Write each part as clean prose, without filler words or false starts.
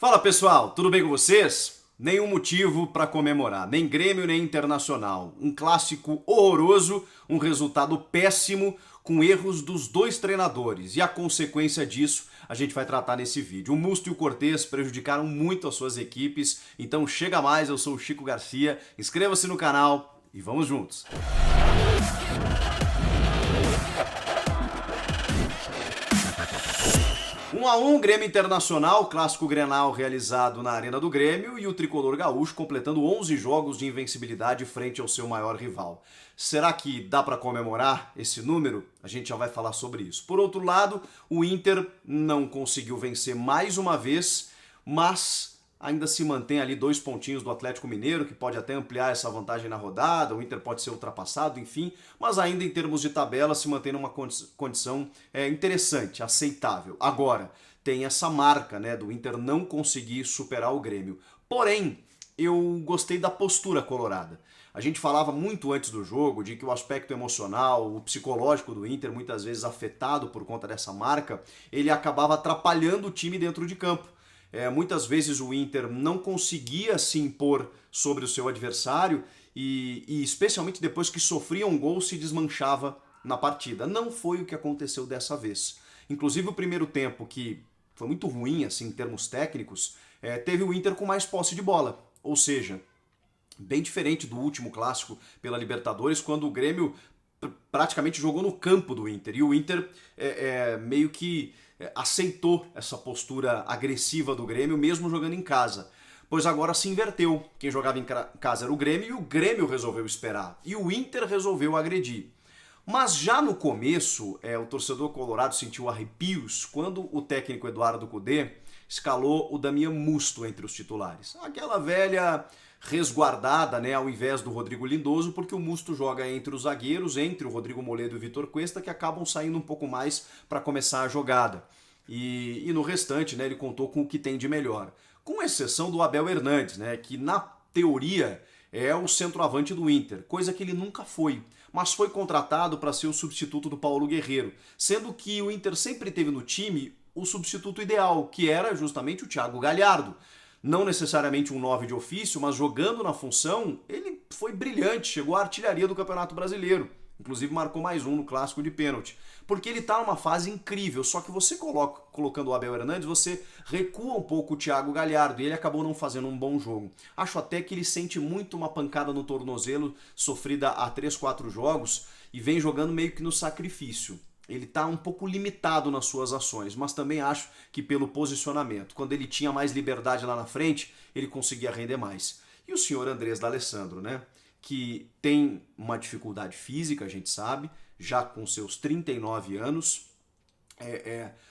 Fala pessoal, tudo bem com vocês? Nenhum motivo para comemorar, nem Grêmio nem Internacional. Um clássico horroroso, um resultado péssimo, com erros dos dois treinadores. E a consequência disso a gente vai tratar nesse vídeo. O Musto e o Cortez prejudicaram muito as suas equipes, então chega mais, eu sou o Chico Garcia, inscreva-se no canal e vamos juntos! 1-1, Grêmio Internacional, clássico Grenal realizado na Arena do Grêmio e o tricolor gaúcho completando 11 jogos de invencibilidade frente ao seu maior rival. Será que dá para comemorar esse número? A gente já vai falar sobre isso. Por outro lado, o Inter não conseguiu vencer mais uma vez, mas ainda se mantém ali 2 pontinhos do Atlético Mineiro, que pode até ampliar essa vantagem na rodada, o Inter pode ser ultrapassado, enfim, mas ainda em termos de tabela se mantém numa condição interessante, aceitável. Agora, tem essa marca, né, do Inter não conseguir superar o Grêmio. Porém, eu gostei da postura colorada. A gente falava muito antes do jogo de que o aspecto emocional, o psicológico do Inter, muitas vezes afetado por conta dessa marca, ele acabava atrapalhando o time dentro de campo. Muitas vezes o Inter não conseguia se impor sobre o seu adversário e especialmente depois que sofria um gol se desmanchava na partida. Não foi o que aconteceu dessa vez. Inclusive o primeiro tempo, que foi muito ruim assim, em termos técnicos, teve o Inter com mais posse de bola. Ou seja, bem diferente do último clássico pela Libertadores, quando o Grêmio praticamente jogou no campo do Inter. E o Inter meio que aceitou essa postura agressiva do Grêmio, mesmo jogando em casa. Pois agora se inverteu. Quem jogava em casa era o Grêmio e o Grêmio resolveu esperar. E o Inter resolveu agredir. Mas já no começo, o torcedor colorado sentiu arrepios quando o técnico Eduardo Cudê escalou o Damian Musto entre os titulares. Aquela velha resguardada, né, ao invés do Rodrigo Lindoso, porque o Musto joga entre os zagueiros, entre o Rodrigo Moledo e o Vitor Cuesta, que acabam saindo um pouco mais para começar a jogada. E no restante, né, ele contou com o que tem de melhor. Com exceção do Abel Hernandes, né, que na teoria é o centroavante do Inter, coisa que ele nunca foi, mas foi contratado para ser o substituto do Paulo Guerreiro, sendo que o Inter sempre teve no time o substituto ideal, que era justamente o Thiago Galhardo. Não necessariamente um 9 de ofício, mas jogando na função, ele foi brilhante, chegou à artilharia do Campeonato Brasileiro. Inclusive marcou mais um no clássico de pênalti. Porque ele está numa fase incrível, só que você colocando o Abel Hernandes, você recua um pouco o Thiago Galhardo e ele acabou não fazendo um bom jogo. Acho até que ele sente muito uma pancada no tornozelo, sofrida há 3, 4 jogos, e vem jogando meio que no sacrifício. Ele está um pouco limitado nas suas ações, mas também acho que pelo posicionamento. Quando ele tinha mais liberdade lá na frente, ele conseguia render mais. E o senhor Andrés D'Alessandro, né? Que tem uma dificuldade física, a gente sabe, já com seus 39 anos.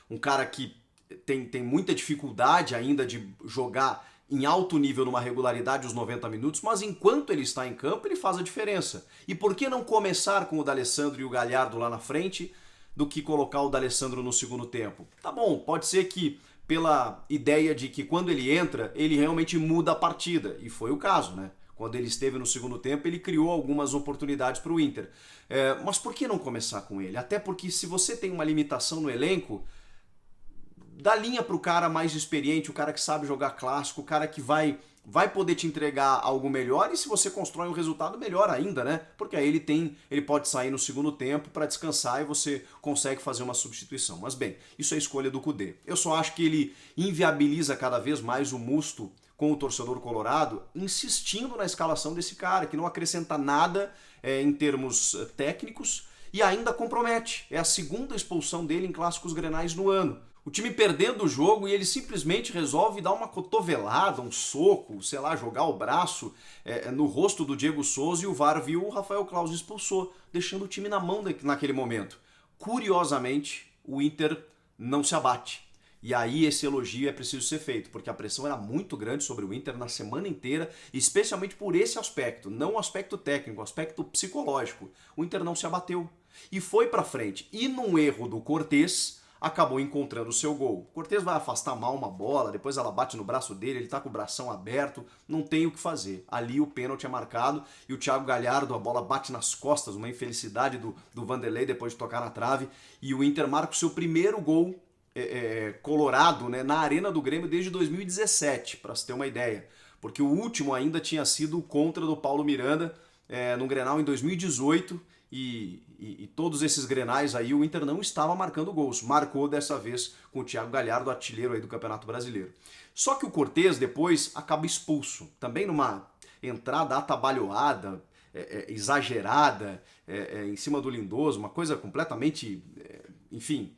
Um cara que tem muita dificuldade ainda de jogar em alto nível numa regularidade os 90 minutos, mas enquanto ele está em campo, ele faz a diferença. E por que não começar com o D'Alessandro e o Galhardo lá na frente do que colocar o D'Alessandro no segundo tempo? Tá bom, pode ser que pela ideia de que quando ele entra, ele realmente muda a partida, e foi o caso, né? Quando ele esteve no segundo tempo, ele criou algumas oportunidades para o Inter. Mas por que não começar com ele? Até porque se você tem uma limitação no elenco, dá linha para o cara mais experiente, o cara que sabe jogar clássico, o cara que vai poder te entregar algo melhor, e se você constrói um resultado, melhor ainda, né? Porque aí ele pode sair no segundo tempo para descansar e você consegue fazer uma substituição. Mas bem, isso é escolha do Cudê. Eu só acho que ele inviabiliza cada vez mais o Musto com o torcedor colorado, insistindo na escalação desse cara, que não acrescenta nada em termos técnicos e ainda compromete. É a segunda expulsão dele em clássicos grenais no ano. O time perdendo o jogo e ele simplesmente resolve dar uma cotovelada, um soco, sei lá, jogar o braço no rosto do Diego Souza, e o VAR viu, o Rafael Claus expulsou, deixando o time na mão naquele momento. Curiosamente, o Inter não se abate. E aí esse elogio é preciso ser feito, porque a pressão era muito grande sobre o Inter na semana inteira, especialmente por esse aspecto, não o aspecto técnico, o aspecto psicológico. O Inter não se abateu e foi pra frente. E num erro do Cortez, acabou encontrando o seu gol. O Cortez vai afastar mal uma bola, depois ela bate no braço dele, ele tá com o bração aberto, não tem o que fazer. Ali o pênalti é marcado e o Thiago Galhardo, a bola bate nas costas, uma infelicidade do Vanderlei depois de tocar na trave, e o Inter marca o seu primeiro gol colorado, né, na Arena do Grêmio desde 2017, para se ter uma ideia. Porque o último ainda tinha sido contra do Paulo Miranda, num Grenal em 2018, e todos esses Grenais aí o Inter não estava marcando gols. Marcou dessa vez com o Thiago Galhardo, artilheiro aí do Campeonato Brasileiro. Só que o Cortez depois acaba expulso, também numa entrada atabalhoada, exagerada, em cima do Lindoso, uma coisa completamente, enfim,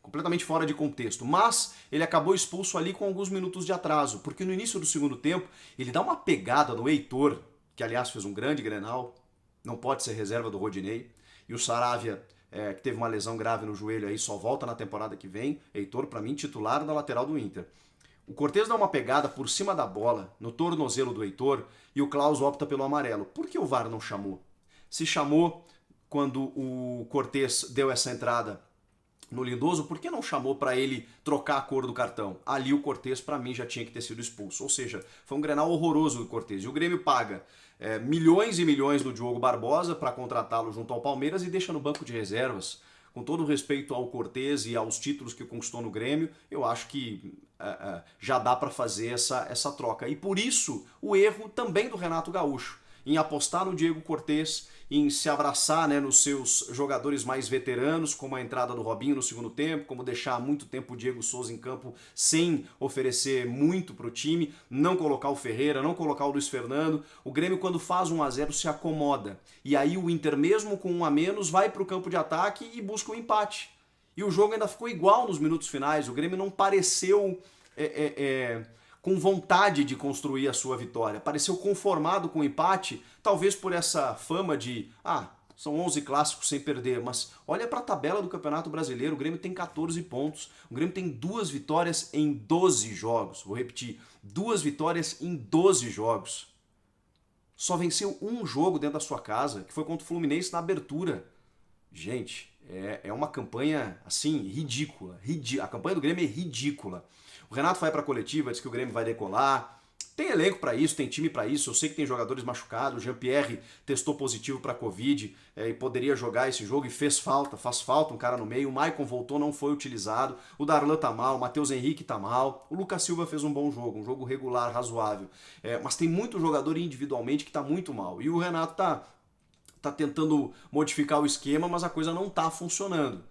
completamente fora de contexto. Mas ele acabou expulso ali com alguns minutos de atraso, porque no início do segundo tempo ele dá uma pegada no Heitor, que aliás fez um grande Grenal, não pode ser reserva do Rodinei, e o Saravia, que teve uma lesão grave no joelho aí, só volta na temporada que vem. Heitor, para mim, titular da lateral do Inter. O Cortez dá uma pegada por cima da bola, no tornozelo do Heitor, e o Klaus opta pelo amarelo. Por que o VAR não chamou? Se chamou quando o Cortez deu essa entrada no Lindoso, por que não chamou para ele trocar a cor do cartão? Ali o Cortez, para mim, já tinha que ter sido expulso. Ou seja, foi um Grenal horroroso do Cortez. E o Grêmio paga milhões e milhões do Diogo Barbosa para contratá-lo junto ao Palmeiras e deixa no banco de reservas. Com todo respeito ao Cortez e aos títulos que conquistou no Grêmio, eu acho que já dá para fazer essa troca. E por isso o erro também do Renato Gaúcho, em apostar no Diego Cortez, em se abraçar, né, nos seus jogadores mais veteranos, como a entrada do Robinho no segundo tempo, como deixar há muito tempo o Diego Souza em campo sem oferecer muito para o time, não colocar o Ferreira, não colocar o Luiz Fernando. O Grêmio, quando faz 1-0, se acomoda. E aí o Inter, mesmo com 1 a menos, vai para o campo de ataque e busca o empate. E o jogo ainda ficou igual nos minutos finais. O Grêmio não pareceu com vontade de construir a sua vitória. Pareceu conformado com o empate, talvez por essa fama de, são 11 clássicos sem perder, mas olha para a tabela do Campeonato Brasileiro, o Grêmio tem 14 pontos, o Grêmio tem 2 vitórias em 12 jogos, vou repetir, 2 vitórias em 12 jogos. Só venceu um jogo dentro da sua casa, que foi contra o Fluminense na abertura. Gente, é uma campanha, assim, ridícula. A campanha do Grêmio é ridícula. O Renato vai para a coletiva, diz que o Grêmio vai decolar. Tem elenco para isso, tem time para isso. Eu sei que tem jogadores machucados. O Jean-Pierre testou positivo para Covid e poderia jogar esse jogo e faz falta um cara no meio. O Maicon voltou, não foi utilizado. O Darlan tá mal, o Matheus Henrique tá mal. O Lucas Silva fez um bom jogo, um jogo regular, razoável. Mas tem muito jogador individualmente que tá muito mal. E o Renato tá tentando modificar o esquema, mas a coisa não tá funcionando.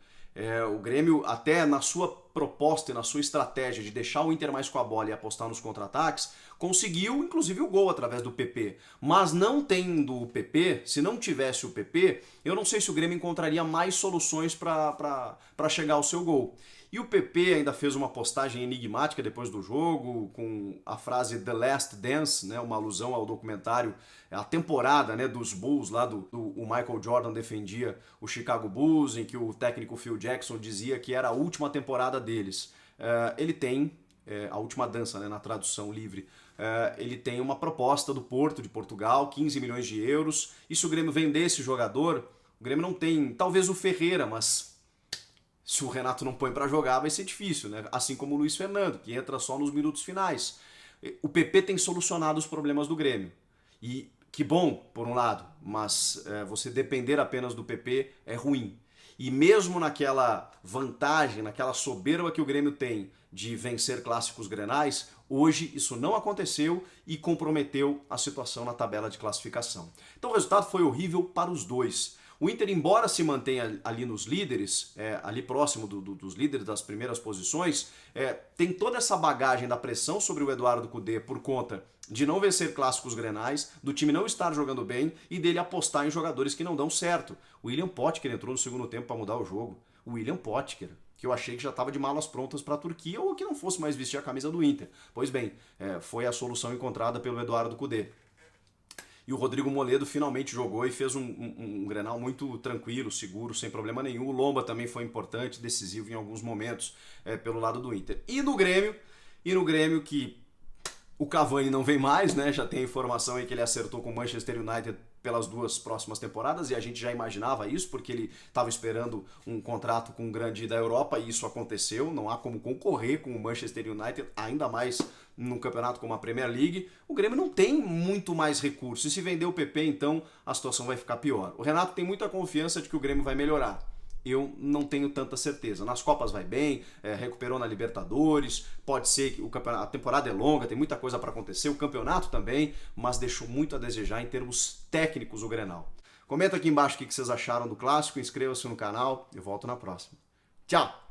O Grêmio, até na sua proposta e na sua estratégia de deixar o Inter mais com a bola e apostar nos contra-ataques, conseguiu inclusive o gol através do PP. Mas não tendo o PP, se não tivesse o PP, eu não sei se o Grêmio encontraria mais soluções para chegar ao seu gol. E o PP ainda fez uma postagem enigmática depois do jogo, com a frase The Last Dance, né, uma alusão ao documentário, a temporada, né, dos Bulls, lá o Michael Jordan defendia o Chicago Bulls, em que o técnico Phil Jackson dizia que era a última temporada deles. Ele tem, a última dança, né, na tradução livre, ele tem uma proposta do Porto de Portugal, 15 milhões de euros, e se o Grêmio vender esse jogador, o Grêmio não tem, talvez o Ferreira, mas se o Renato não põe para jogar, vai ser difícil, né? Assim como o Luiz Fernando, que entra só nos minutos finais. O PP tem solucionado os problemas do Grêmio. E que bom, por um lado, mas você depender apenas do PP é ruim. E mesmo naquela vantagem, naquela soberba que o Grêmio tem de vencer clássicos grenais, hoje isso não aconteceu e comprometeu a situação na tabela de classificação. Então o resultado foi horrível para os dois. O Inter, embora se mantenha ali nos líderes, ali próximo dos líderes das primeiras posições, tem toda essa bagagem da pressão sobre o Eduardo Cudê por conta de não vencer clássicos grenais, do time não estar jogando bem e dele apostar em jogadores que não dão certo. O William Potker entrou no segundo tempo para mudar o jogo. O William Potker, que eu achei que já estava de malas prontas para a Turquia ou que não fosse mais vestir a camisa do Inter. Pois bem, foi a solução encontrada pelo Eduardo Cudê. E o Rodrigo Moledo finalmente jogou e fez um Grenal muito tranquilo, seguro, sem problema nenhum. O Lomba também foi importante, decisivo em alguns momentos pelo lado do Inter. E no Grêmio que o Cavani não vem mais, né? Já tem a informação aí que ele acertou com o Manchester United pelas 2 próximas temporadas, e a gente já imaginava isso, porque ele estava esperando um contrato com um grande da Europa, e isso aconteceu. Não há como concorrer com o Manchester United, ainda mais num campeonato como a Premier League. O Grêmio não tem muito mais recursos, e se vender o PP, então a situação vai ficar pior. O Renato tem muita confiança de que o Grêmio vai melhorar. eu não tenho tanta certeza. Nas Copas vai bem, recuperou na Libertadores, pode ser que a temporada é longa, tem muita coisa para acontecer, o campeonato também, mas deixou muito a desejar em termos técnicos o Grenal. Comenta aqui embaixo o que vocês acharam do clássico, inscreva-se no canal e eu volto na próxima. Tchau!